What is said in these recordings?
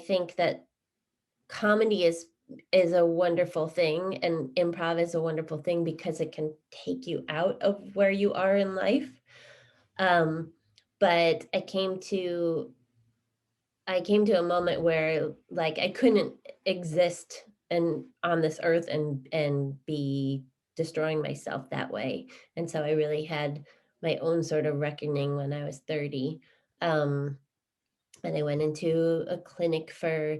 think that comedy is a wonderful thing, and improv is a wonderful thing because it can take you out of where you are in life. Um, but I came to a moment where like I couldn't exist and on this earth and be destroying myself that way. And so I really had my own sort of reckoning when I was 30. Um, and I went into a clinic for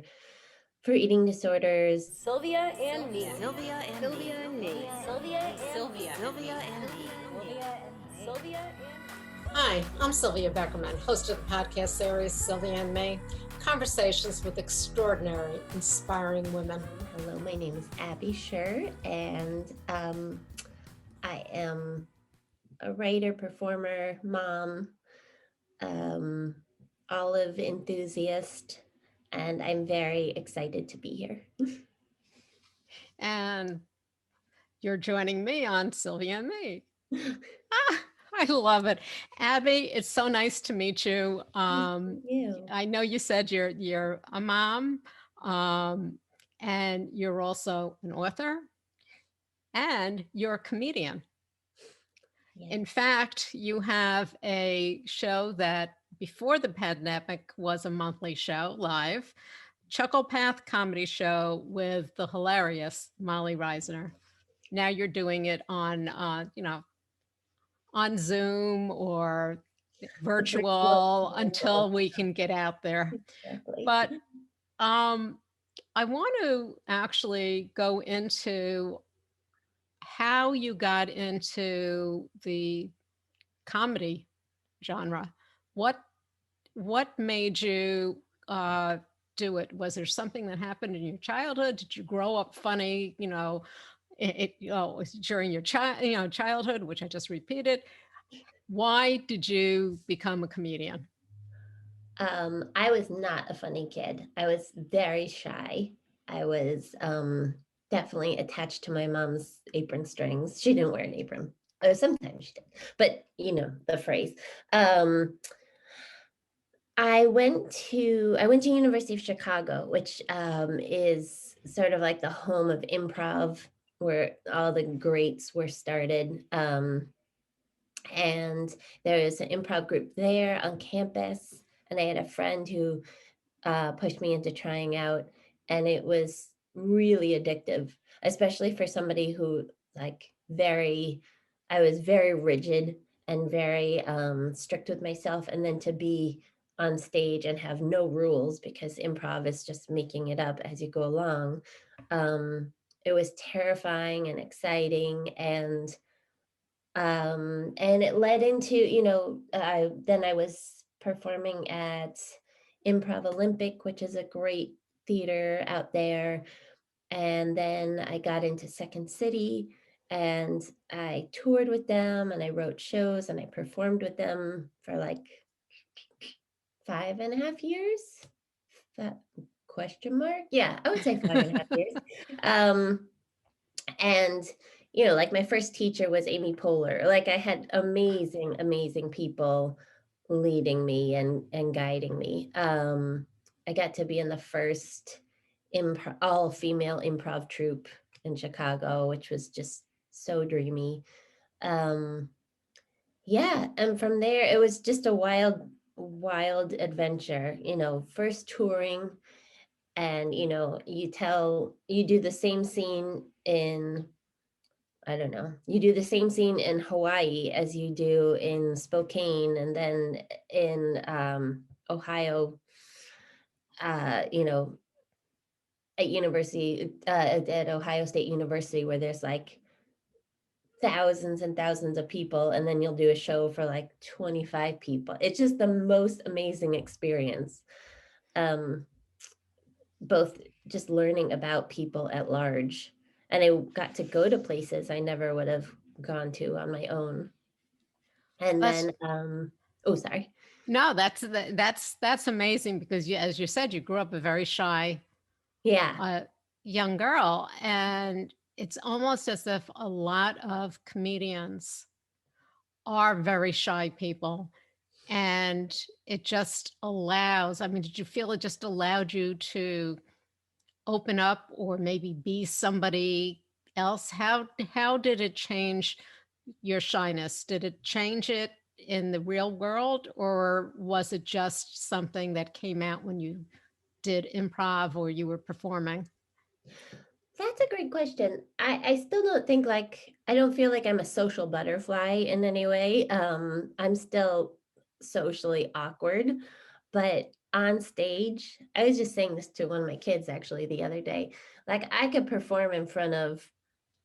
eating disorders. Sylvia and me. Sylvia and Sylvia me. and me. Sylvia and Sylvia. me. Sylvia and me. Sylvia and me. Sylvia and me. Hi, I'm Sylvia Beckerman, host of the podcast series Sylvia and Me, conversations with extraordinary, inspiring women. Hello, my name is Abby Sher, and I am a writer, performer, mom, olive enthusiast, and I'm very excited to be here. And you're joining me on Sylvia and Me. I love it. Abby, it's so nice to meet you. You. I know you said you're a mom, and you're also an author, and you're a comedian. Yeah. In fact, you have a show that before the pandemic was a monthly show live, Chuckle Path comedy show with the hilarious Molly Reisner. Now you're doing it on, on Zoom or virtual until we can get out there. Exactly. But I want to actually go into how you got into the comedy genre. What made you do it? Was there something that happened in your childhood? Did you grow up funny? During your childhood, which I just repeated. Why did you become a comedian? I was not a funny kid. I was very shy. I was definitely attached to my mom's apron strings. She didn't wear an apron. Sometimes she did, but you know the phrase. I went to University of Chicago, which is sort of like the home of improv, where all the greats were started. And there was an improv group there on campus, and I had a friend who pushed me into trying out, and it was really addictive, especially for somebody who like very, I was very rigid and very strict with myself, and then to be on stage and have no rules because improv is just making it up as you go along. It was terrifying and exciting, and it led into, then I was performing at Improv Olympic, which is a great theater out there. And then I got into Second City and I toured with them and I wrote shows and I performed with them for like 5.5 years. That question mark? Yeah, I would say 5.5 years. And like my first teacher was Amy Poehler. Like I had amazing, amazing people leading me and guiding me. I got to be in the first all-female improv troupe in Chicago, which was just so dreamy. Yeah, and from there it was just a wild, wild adventure. First touring, and you do the same scene in, I don't know, you do the same scene in Hawaii as you do in Spokane, and then in Ohio, at at Ohio State University, where there's like thousands and thousands of people, and then you'll do a show for like 25 people. It's just the most amazing experience. Both just learning about people at large, and I got to go to places I never would have gone to on my own. And That's then sorry. no, that's amazing because as you said, you grew up a very shy Yeah. young girl, and it's almost as if a lot of comedians are very shy people. And it just allows, I mean, did you feel it just allowed you to open up or maybe be somebody else? How did it change your shyness? Did it change it in the real world, or was it just something that came out when you did improv or you were performing? That's a great question. I still don't think like I don't feel like I'm a social butterfly in any way. I'm still socially awkward, but on stage, I was just saying this to one of my kids actually the other day. Like I could perform in front of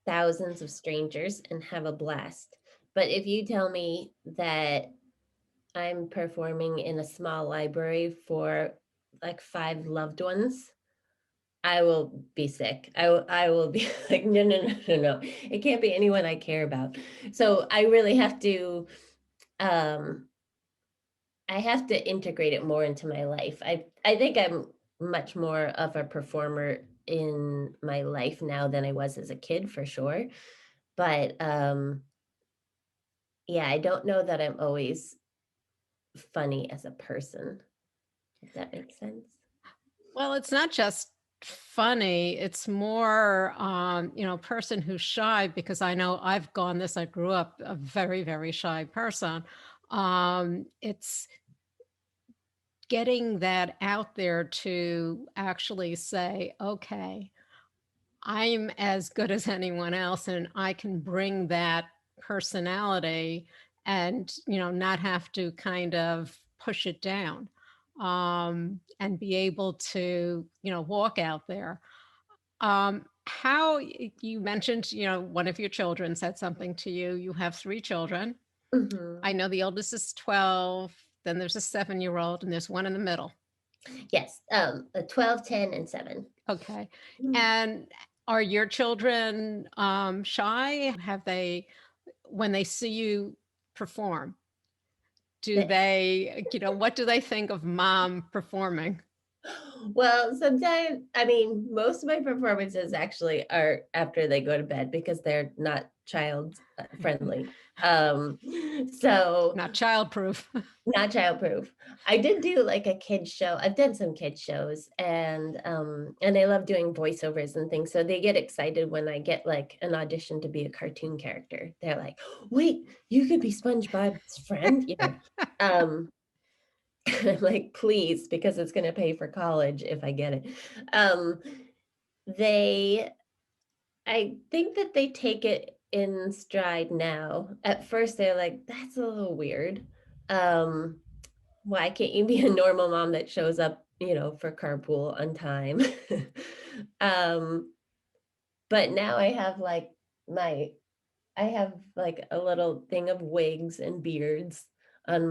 thousands of strangers and have a blast. But if you tell me that I'm performing in a small library for like five loved ones, I will be sick. I will be like, no, no, no, no, no. It can't be anyone I care about. So I really have to um I have to integrate it more into my life. I think I'm much more of a performer in my life now than I was as a kid for sure. But yeah, I don't know that I'm always funny as a person, if that makes sense. Well, it's not just funny, it's more, a person who's shy, because I know I've gone this, I grew up a very, very shy person. It's getting that out there to actually say, okay, I'm as good as anyone else and I can bring that personality and, not have to kind of push it down, and be able to, walk out there. You mentioned, one of your children said something to you. You have three children. Mhm. I know the oldest is 12, then there's a 7-year-old, and there's one in the middle. Yes, 12, 10, and 7. Okay. Mm. And are your children shy? Have they, when they see you perform, do The they, what do they think of mom performing? Well, sometimes, I mean, most of my performances actually are after they go to bed because they're not child friendly. Um, so Not childproof. not childproof. I did do like a kid show. I've done some kid shows and I love doing voiceovers and things. So they get excited when I get like an audition to be a cartoon character. They're like, "Wait, you could be SpongeBob's friend?" Um I'm like, "Please, because it's gonna pay for college if I get it." Um, they I think that they take it in stride now. At first, they're like, "That's a little weird. Um, why can't you be a normal mom that shows up, for carpool on time?" Um, but now my I have like a little thing of wigs and beards on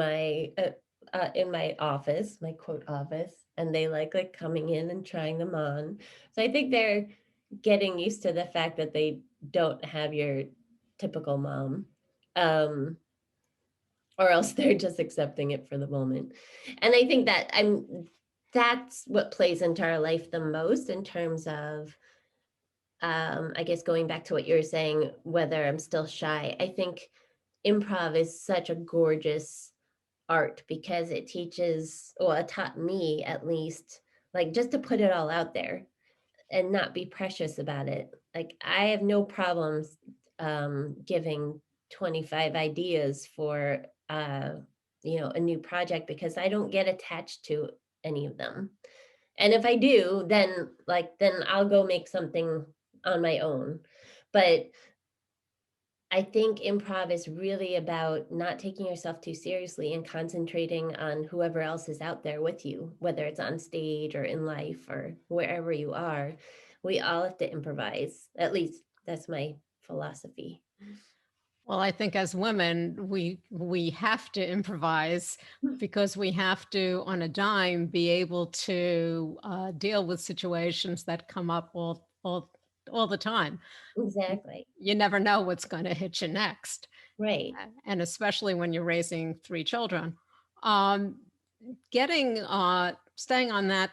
in my office, my quote office, and they like coming in and trying them on. So I think they're getting used to the fact that they don't have your typical mom. Um, or else they're just accepting it for the moment. And I think that's what plays into our life the most in terms of I guess going back to what you were saying, whether I'm still shy. I think improv is such a gorgeous art because it teaches, or it taught me at least, like just to put it all out there and not be precious about it. Like I have no problems giving 25 ideas for a new project because I don't get attached to any of them. And if I do, then I'll go make something on my own. But I think improv is really about not taking yourself too seriously and concentrating on whoever else is out there with you, whether it's on stage or in life or wherever you are. We all have to improvise. At least that's my philosophy. Well, I think as women, we have to improvise because we have to, on a dime, be able to deal with situations that come up all the time. Exactly. You never know what's going to hit you next, Right. and especially when you're raising three children. Um, staying on that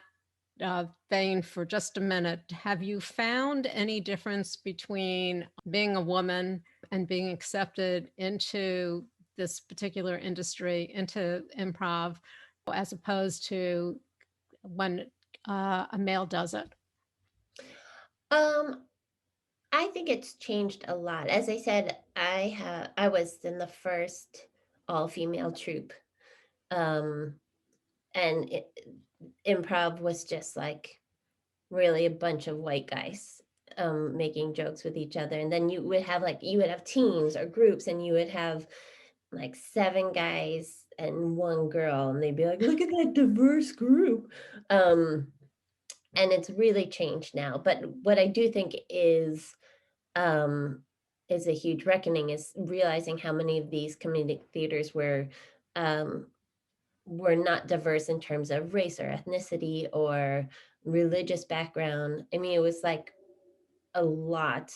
vein for just a minute, have you found any difference between being a woman and being accepted into this particular industry into improv as opposed to when a male does it? Um, I think it's changed a lot. As I said, I was in the first all-female troupe, um, and improv was just like really a bunch of white guys making jokes with each other, and then you would have teams or groups, and you would have like 7 guys and 1 girl, and they'd be like, "Look at that diverse group." Um, and it's really changed now. But what I do think um, is a huge reckoning is realizing how many of these community theaters um, were not diverse in terms of race or ethnicity or religious background. I mean, it was like a lot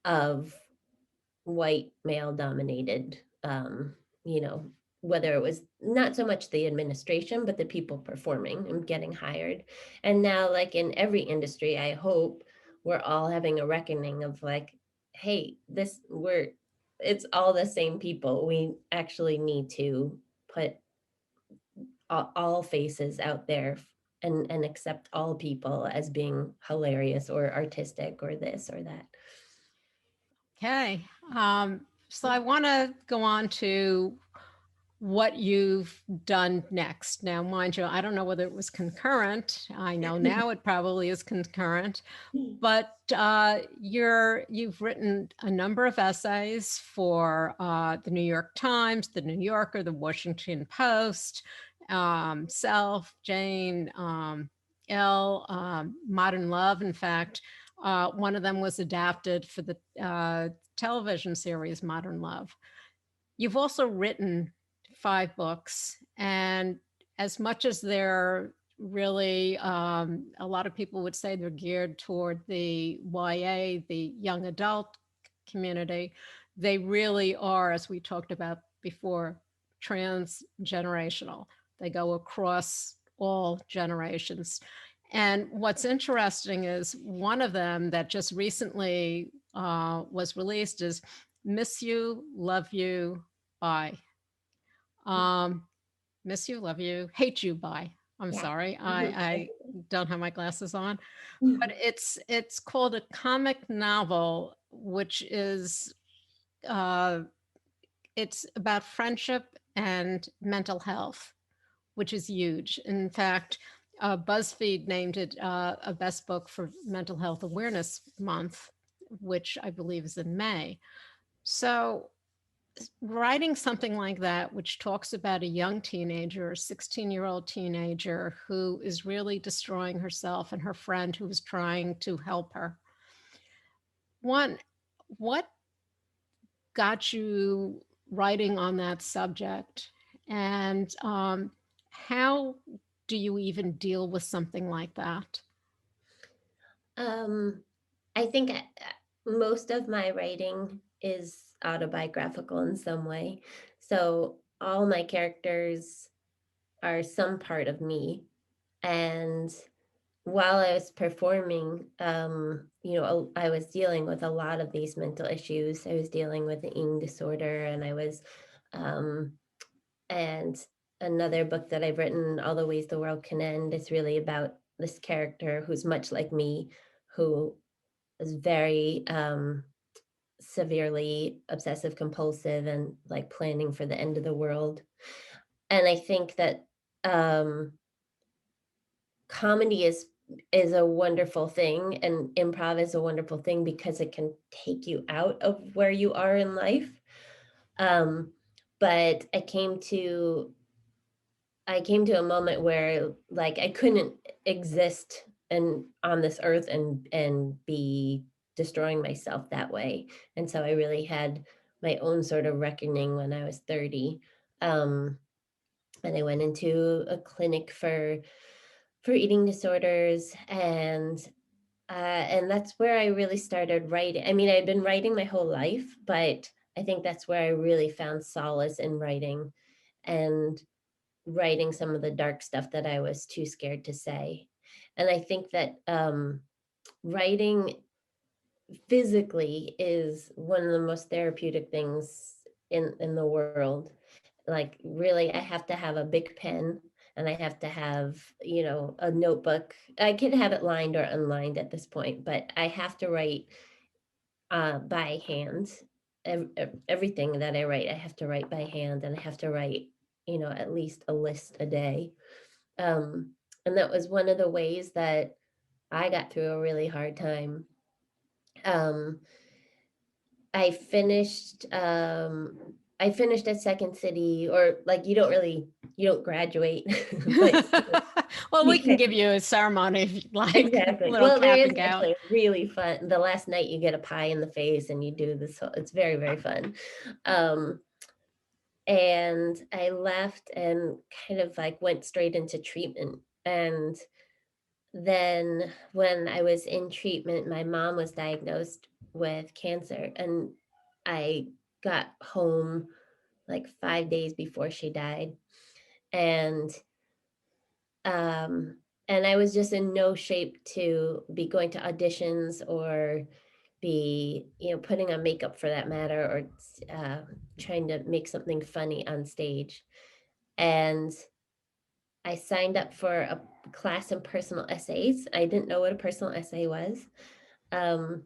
of white male dominated, you know, whether it was not so much the administration, but the people performing and getting hired. And now, like in every industry, I hope we're all having a reckoning of like, hey, it's all the same people. We actually need to put all faces out there and accept all people as being hilarious or artistic or this or that. Okay. So I want to go on to what you've done next. Now, mind you, I don't know whether it was concurrent. I know now it probably is concurrent, but you've written a number of essays for the New York Times, the New Yorker, the Washington Post, Self, Jane, Elle, Modern Love. In fact, one of them was adapted for the television series Modern Love. You've also written 5 books, and as much as they're really, a lot of people would say they're geared toward the YA, the young adult community, they really are, as we talked about before, transgenerational. They go across all generations. And what's interesting is one of them that just recently was released is Miss You, Love You, Bye. Um, Miss You, Love You, Hate You, Bye. I'm Yeah. sorry, I don't have my glasses on, but Mhm. it's called a comic novel, which is uh, it's about friendship and mental health, which is huge. In fact, BuzzFeed named it a best book for Mental Health Awareness Month, which I believe is in May. So writing something like that, which talks about a young teenager, a 16-year-old teenager who is really destroying herself and her friend who is trying to help her. One, what got you writing on that subject? And how do you even deal with something like that? Um, I think most of my writing is autobiographical in some way. So all my characters are some part of me. And while I was performing, I was dealing with a lot of these mental issues. I was dealing with the eating disorder, um, and another book that I've written, All the Ways the World Can End, is really about this character who's much like me, who is very severely obsessive compulsive and like planning for the end of the world. And I think that um, comedy is a wonderful thing, and improv is a wonderful thing because it can take you out of where you are in life. Um, but I came to a moment where like I couldn't exist and on this earth and be destroying myself that way. And so I really had my own sort of reckoning when I was 30. Um, and I went into a clinic for eating disorders, and that's where I really started writing. I mean, I'd been writing my whole life, but I think that's where I really found solace in writing, and writing some of the dark stuff that I was too scared to say. And I think that writing physically is one of the most therapeutic things in the world. Like, really, I have to have a big pen, and I have to have, a notebook. I can have it lined or unlined at this point, but I have to write by hand. Everything that I write, I have to write by hand, and I have to write, at least a list a day. Um, and that was one of the ways that I got through a really hard time. Um, I finished I finished at Second City, or like, you don't graduate, but Well, we you can can. give you a ceremony if you'd like, a Exactly. little Well, there cap is and gown. actually really fun. The last night you get a pie in the face and you do this. It's very, very fun. Um, and I left and kind of like went straight into treatment. And then when I was in treatment, my mom was diagnosed with cancer, and I got home like 5 days before she died. And um and I was just in no shape to be going to auditions, or be, putting on makeup for that matter, or trying to make something funny on stage. And I signed up for a class in personal essays. I didn't know what a personal essay was. Um,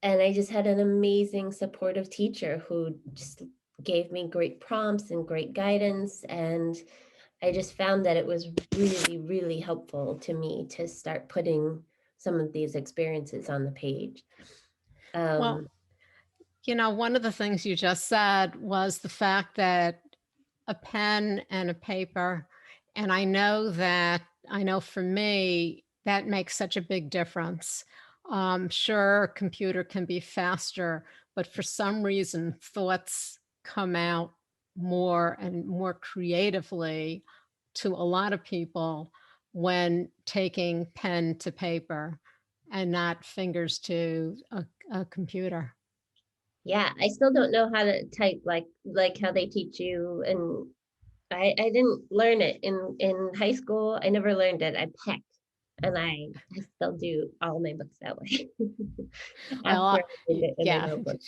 and I just had an amazing supportive teacher who just gave me great prompts and great guidance. And I just found that it was really, really helpful to me to start putting some of these experiences on the page. Well, Um, one of the things you just said was the fact that a pen and a paper, and I know for me, that makes such a big difference. Sure, computer can be faster, but for some reason, thoughts come out more and more creatively to a lot of people when taking pen to paper and not fingers to a computer. yeah, I still don't know how to type like how they teach you, and I didn't learn it in high school. I never learned it. I pecked, and I still do all my books that way Well, after I learned it in a yeah. notebook.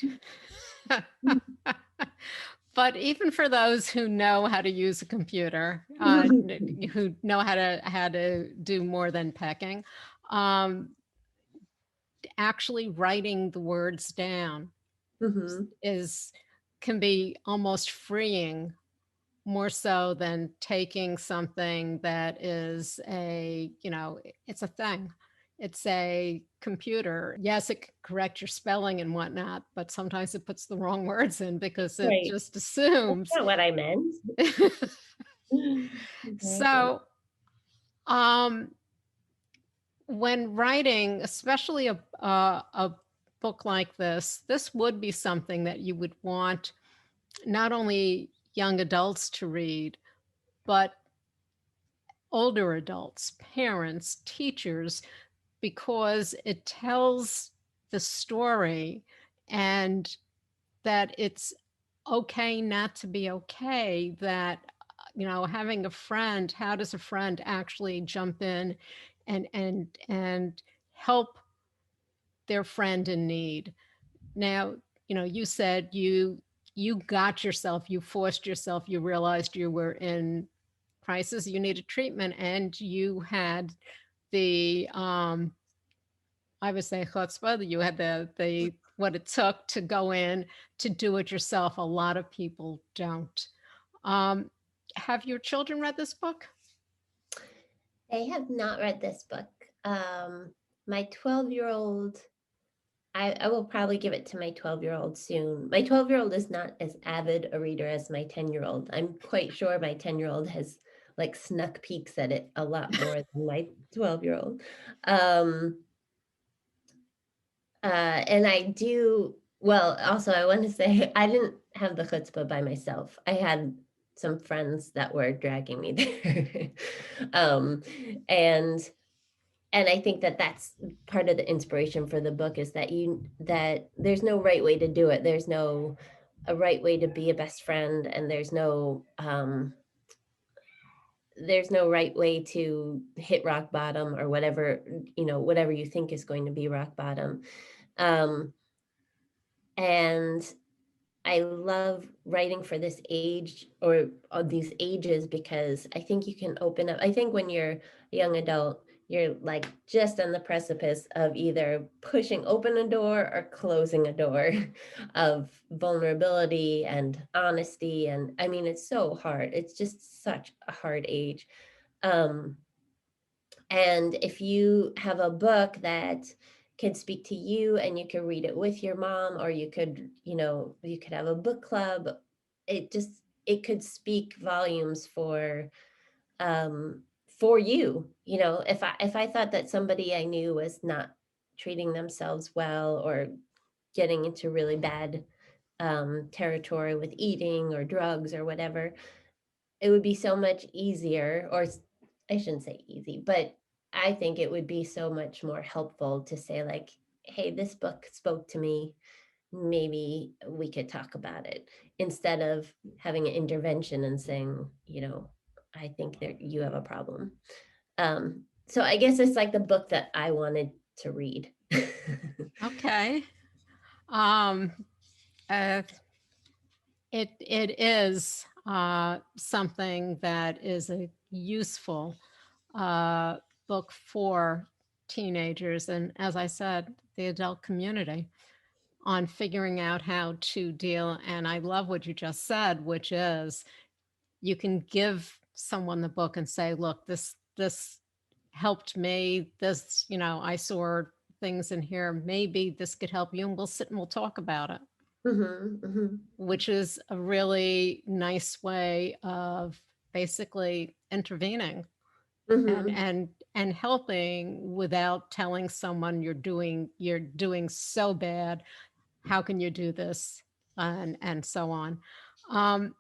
But even for those who know how to use a computer, who know how to do more than pecking, um, actually writing the words down Hmm. is can be almost freeing, more so than taking something that is it's a thing. It's a computer. Yes, it can correct your spelling and whatnot, but sometimes it puts the wrong words in because it Right. just That's assumes. not what I meant. Exactly. So, um, when writing, especially a book like this would be something that you would want not only young adults to read, but older adults, parents, teachers, because it tells the story, and that it's okay not to be okay, that having a friend, how does a friend actually jump in and help their friend in need. Now, you said you got yourself, you forced yourself, you realized you were in crisis, you needed treatment, and you had the I would say chutzpah, that you had the what it took to go in to do it yourself. A lot of people don't. Um, have your children read this book? I have not read this book. My 12-year-old, I will probably give it to my 12-year-old soon. My 12-year-old is not as avid a reader as my 10-year-old. I'm quite sure my 10-year-old has like snuck peeks at it a lot more than my 12-year-old. Um, and I do, well, also I want to say I didn't have the chutzpah by myself. I had some friends that were dragging me there. um, and and I think that that's part of the inspiration for the book, is that there's no right way to do it. There's no a right way to be a best friend, and there's no right way to hit rock bottom, or whatever you think is going to be rock bottom. Um, and I love writing for this age or these ages because I think you can open up. I think when you're a young adult, you're like just on the precipice of either pushing open a door or closing a door of vulnerability and honesty. And I mean, it's so hard. It's just such a hard age. Um, and if you have a book that can speak to you and you can read it with your mom, or you could, you could have a book club, it could speak volumes for you. If I thought that somebody I knew was not treating themselves well or getting into really bad territory with eating or drugs or whatever, it would be so much easier, or I shouldn't say easy, but I think it would be so much more helpful to say, like, hey, this book spoke to me. Maybe we could talk about it, instead of having an intervention and saying, I think that you have a problem. So I guess it's like the book that I wanted to read. Okay. Um, uh, it is something that is a useful uh, book for teenagers, and as I said, the adult community on figuring out how to deal. And I love what you just said, which is you can give someone the book and say, look, this helped me. This, I saw things in here. Maybe this could help you, and we'll sit and we'll talk about it, Hmm. Hmm. which is a really nice way of basically intervening and Hmm. and and helping without telling someone you're doing so bad. How can you do this? And so on. Um,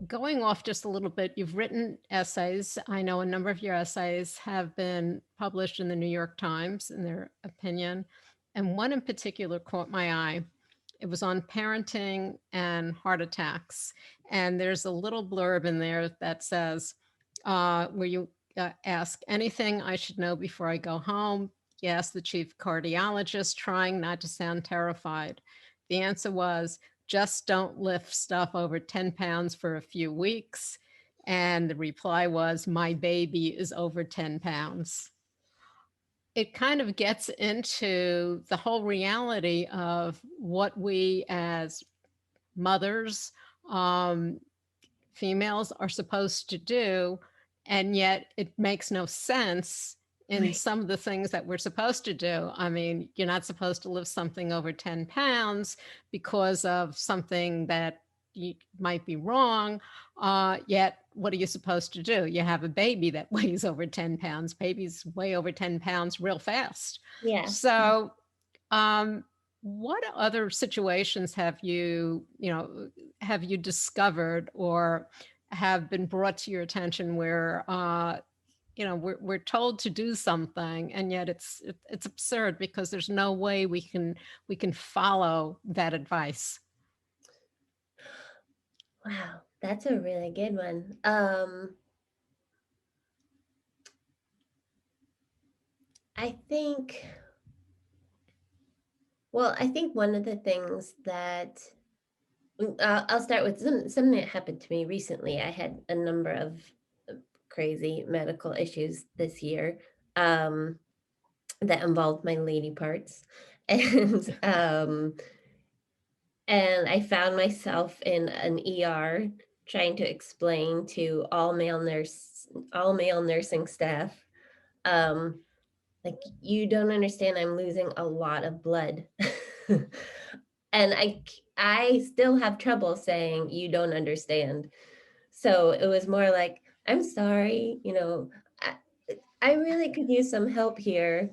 Going off just a little bit, you've written essays. I know a number of your essays have been published in the New York Times in their opinion. And one in particular caught my eye. It was on parenting and heart attacks. And there's a little blurb in there that says, where you ask anything I should know before I go home. You ask the chief cardiologist, trying not to sound terrified. The answer was, just don't lift stuff over 10 pounds for a few weeks. And the reply was, my baby is over 10 pounds. It kind of gets into the whole reality of what we as mothers, um, females are supposed to do. And yet it makes no sense in Right. some of the things that we're supposed to do. I mean, you're not supposed to lift something over 10 pounds because of something that might be wrong. Yet, what are you supposed to do? You have a baby that weighs over 10 pounds. Babies weigh over 10 pounds real fast. Yeah. So, um, what other situations have you discovered or have been brought to your attention where we're told to do something, and yet it's absurd because there's no way we can follow that advice? Wow, that's a really good one. I think, I think one of the things that I'll start with something that happened to me recently. I had a number of crazy medical issues this year, um, that involved my lady parts, and I found myself in an ER trying to explain to all male nursing staff, um, like, you don't understand, I'm losing a lot of blood. And I still have trouble saying you don't understand. So it was more like, I'm sorry, I, I really could use some help here.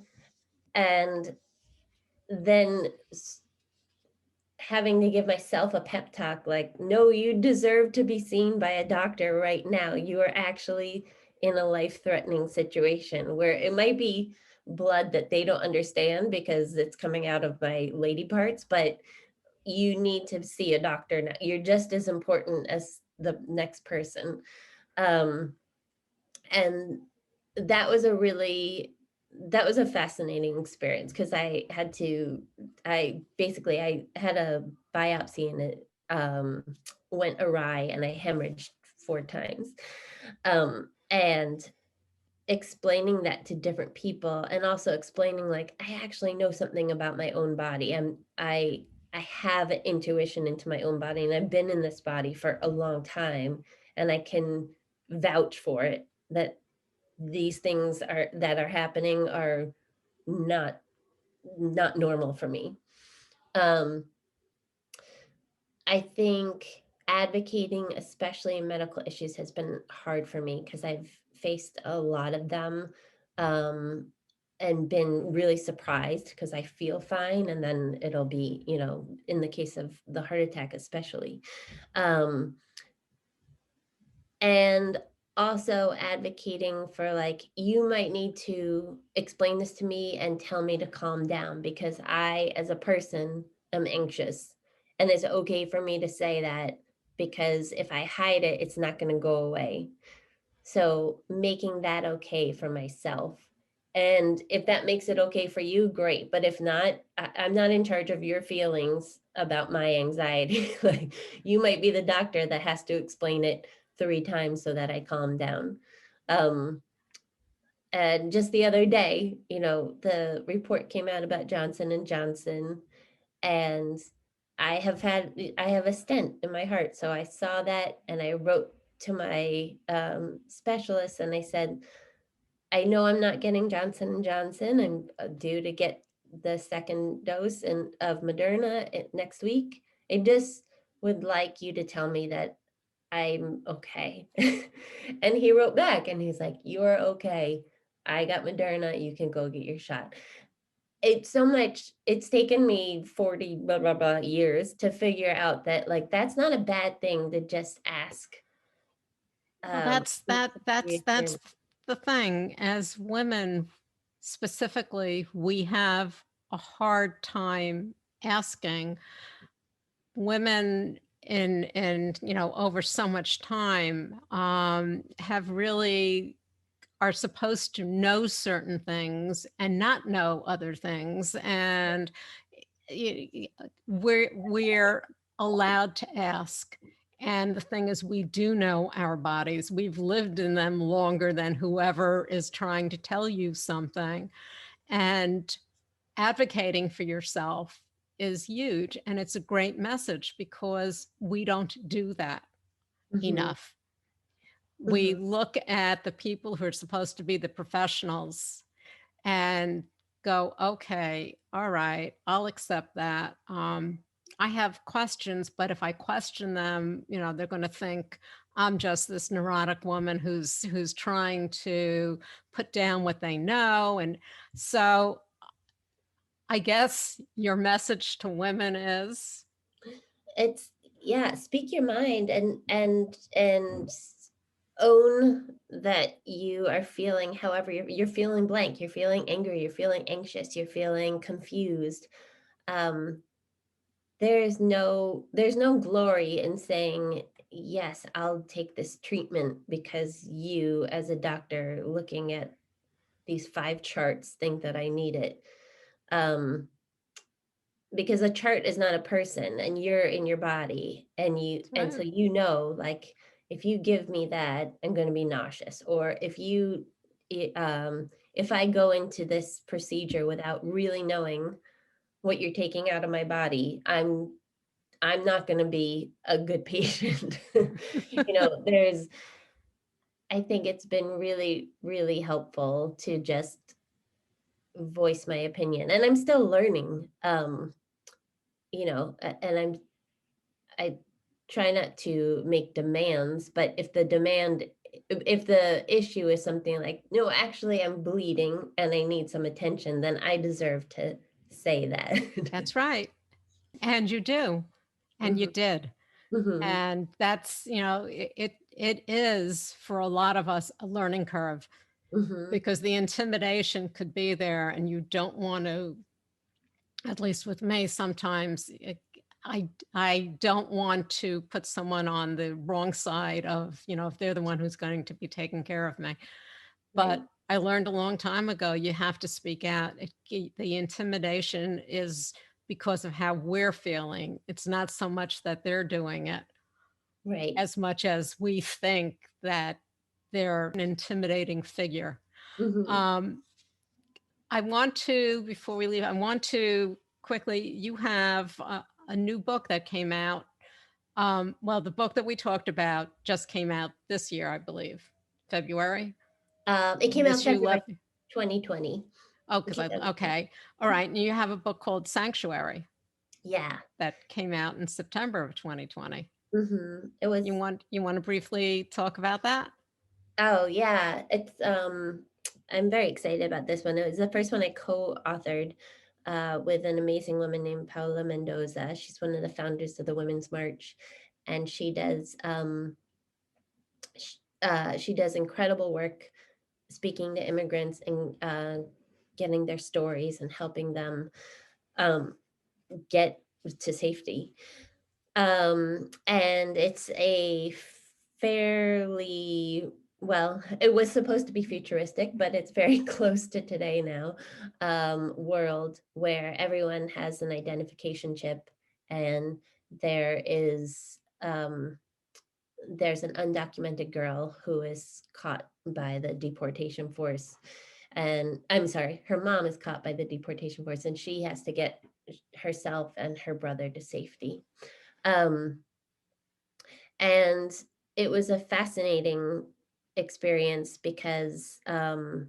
And then having to give myself a pep talk, like, no, you deserve to be seen by a doctor right now. You are actually in a life-threatening situation where it might be blood that they don't understand because it's coming out of my lady parts, but you need to see a doctor now. You're just as important as the next person. Um, and that was a really that was a fascinating experience because I basically I had a biopsy and it went awry and I hemorrhaged 4 times. And explaining that to different people and also explaining like I actually know something about my own body. I have an intuition into my own body and I've been in this body for a long time and I can vouch for it that these things are that are happening are not normal for me. Um I think advocating, especially in medical issues, has been hard for me because I've faced a lot of them, um, and been really surprised because I feel fine, and then it'll be, in the case of the heart attack, especially. Um, and also advocating for like, you might need to explain this to me and tell me to calm down because I, as a person, am anxious. And it's okay for me to say that because if I hide it, it's not going to go away. So making that okay for myself. And if that makes it okay for you, great. But if not, I'm not in charge of your feelings about my anxiety. Like you might be the doctor that has to explain it 3 times so that I calm down. Um, and just the other day, the report came out about Johnson and Johnson, and I have a stent in my heart. So I saw that and I wrote to my specialist and I said, I know I'm not getting Johnson and Johnson. I'm due to get the second dose of Moderna next week. I just would like you to tell me that I'm okay. And he wrote back and he's like, "You're okay. I got Moderna. You can go get your shot." It's taken me 40 blah blah blah years to figure out that like that's not a bad thing to just ask. Well, Um that's the thing. As women specifically, we have a hard time asking. Women in over so much time have really are supposed to know certain things and not know other things, and we're allowed to ask. And the thing is, we do know our bodies. We've lived in them longer than whoever is trying to tell you something. And advocating for yourself is huge. And it's a great message because we don't do that mhm, enough. We mhm. look at the people who are supposed to be the professionals and go, okay, all right, I'll accept that. I have questions, but if I question them, they're going to think I'm just this neurotic woman who's trying to put down what they know. And so I guess your message to women is It's yeah, speak your mind and own that you are feeling however you're feeling blank, you're feeling angry, you're feeling anxious, you're feeling confused. Um there's no glory in saying, yes, I'll take this treatment because you as a doctor looking at these 5 charts think that I need it. Um because a chart is not a person and you're in your body and so right. like if you give me that I'm going to be nauseous, or if I go into this procedure without really knowing what you're taking out of my body, I'm not going to be a good patient. There's I think it's been really really helpful to just voice my opinion, and I'm still learning. And I try not to make demands, but if the issue is something like, no, actually I'm bleeding and I need some attention, then I deserve to say that. That's right. And you do. And you Mhm, did. mhm, And that's, it is for a lot of us a learning curve mhm, because the intimidation could be there and you don't want to, at least with me, sometimes I don't want to put someone on the wrong side of, if they're the one who's going to be taking care of me. But right. I learned a long time ago, you have to speak out. The intimidation is because of how we're feeling. It's not so much that they're doing it Right. as much as we think that they're an intimidating figure. Hmm. Um, I want to, before we leave, I want to quickly, you have a new book that came out. Well, the book that we talked about just came out this year, I believe, February. It came out Miss You February Love. 2020. Oh, In because okay. 2020. All right. And you have a book called Sanctuary Yeah. that came out in September of 2020. It was. You want to briefly talk about that? Oh yeah, it's I'm very excited about this one. It was the first one I co-authored with an amazing woman named Paula Mendoza. She's one of the founders of the Women's March, and she does incredible work speaking to immigrants and getting their stories and helping them um, get to safety. And it's a fairly, well, it was supposed to be futuristic, but it's very close to today now, world where everyone has an identification chip, and there's an undocumented girl who is caught by the deportation force. And I'm sorry, her mom is caught by the deportation force, and she has to get herself and her brother to safety. Um, and it was a fascinating experience because I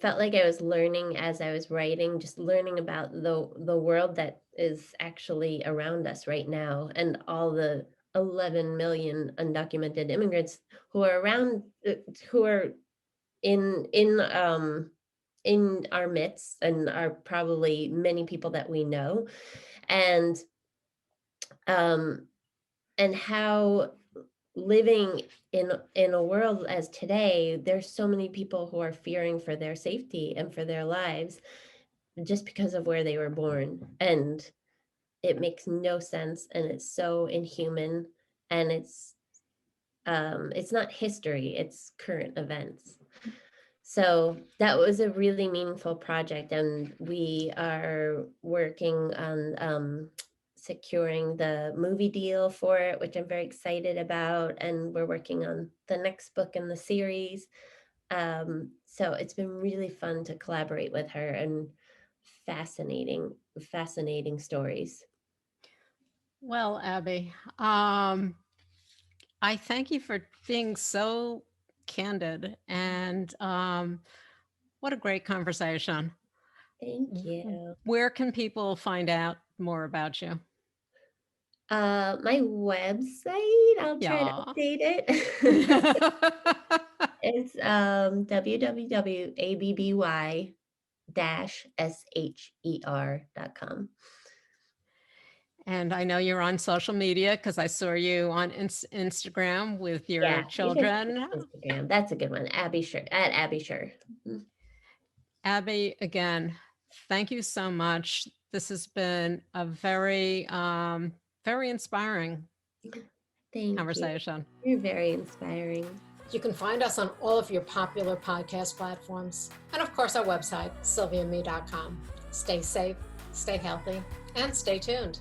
felt like I was learning as I was writing, just learning about the world that is actually around us right now, and all the 11 million undocumented immigrants who are around, who are in our midst, and are probably many people that we know, and um, and how living in a world as today, there's so many people who are fearing for their safety and for their lives just because of where they were born, and it makes no sense, and it's so inhuman, and it's not history, it's current events. So that was a really meaningful project, and we are working on securing the movie deal for it, which I'm very excited about. And we're working on the next book in the series. So it's been really fun to collaborate with her, and fascinating, fascinating stories. Well, Abby, I thank you for being so candid, and what a great conversation. Thank you. Where can people find out more about you? My website, I'll try to Yeah. update it. It's www.abby-sher.com. And I know you're on social media because I saw you on Instagram with your Yeah, you can children. Instagram. That's a good one. Abby Sher at Abby Sher. Mhm. Abby, again, thank you so much. This has been a very, very inspiring Thank you. conversation. You're very inspiring. You can find us on all of your popular podcast platforms. And of course, our website, sylviame.com. Stay safe, stay healthy, and stay tuned.